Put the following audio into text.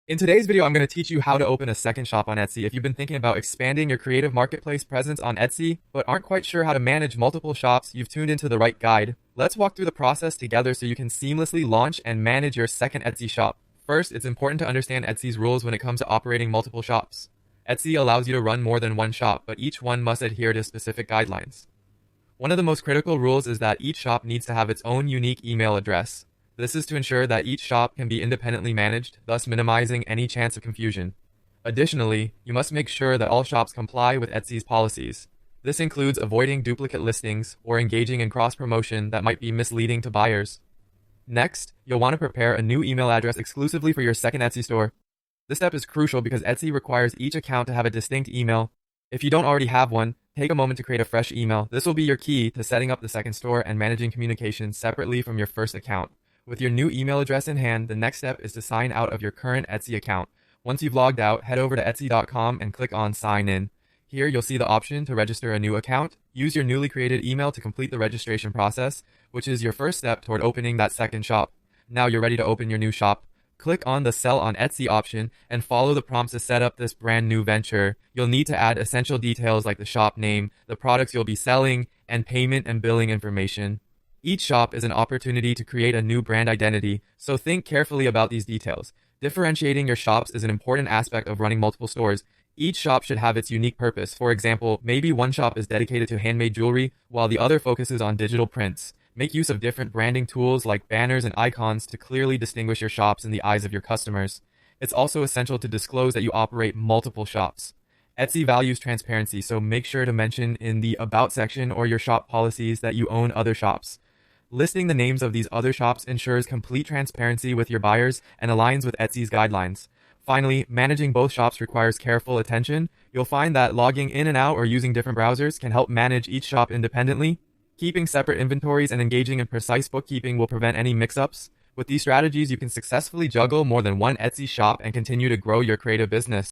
In today's video, I'm going to teach you how to open a second shop on Etsy. If you've been thinking about expanding your creative marketplace presence on Etsy, but aren't quite sure how to manage multiple shops, you've tuned into the right guide. Let's walk through the process together so you can seamlessly launch and manage your second Etsy shop. First, it's important to understand Etsy's rules when it comes to operating multiple shops. Etsy allows you to run more than one shop, but each one must adhere to specific guidelines. One of the most critical rules is that each shop needs to have its own unique email address. This is to ensure that each shop can be independently managed, thus minimizing any chance of confusion. Additionally, you must make sure that all shops comply with Etsy's policies. This includes avoiding duplicate listings or engaging in cross-promotion that might be misleading to buyers. Next, you'll want to prepare a new email address exclusively for your second Etsy store. This step is crucial because Etsy requires each account to have a distinct email. If you don't already have one, take a moment to create a fresh email. This will be your key to setting up the second store and managing communications separately from your first account. With your new email address in hand, the next step is to sign out of your current Etsy account. Once you've logged out, head over to Etsy.com and click on Sign In. Here, you'll see the option to register a new account. Use your newly created email to complete the registration process, which is your first step toward opening that second shop. Now you're ready to open your new shop. Click on the Sell on Etsy option and follow the prompts to set up this brand new venture. You'll need to add essential details like the shop name, the products you'll be selling, and payment and billing information. Each shop is an opportunity to create a new brand identity, so think carefully about these details. Differentiating your shops is an important aspect of running multiple stores. Each shop should have its unique purpose. For example, maybe one shop is dedicated to handmade jewelry, while the other focuses on digital prints. Make use of different branding tools like banners and icons to clearly distinguish your shops in the eyes of your customers. It's also essential to disclose that you operate multiple shops. Etsy values transparency, so make sure to mention in the About section or your shop policies that you own other shops. Listing the names of these other shops ensures complete transparency with your buyers and aligns with Etsy's guidelines. Finally, managing both shops requires careful attention. You'll find that logging in and out or using different browsers can help manage each shop independently. Keeping separate inventories and engaging in precise bookkeeping will prevent any mix-ups. With these strategies, you can successfully juggle more than one Etsy shop and continue to grow your creative business.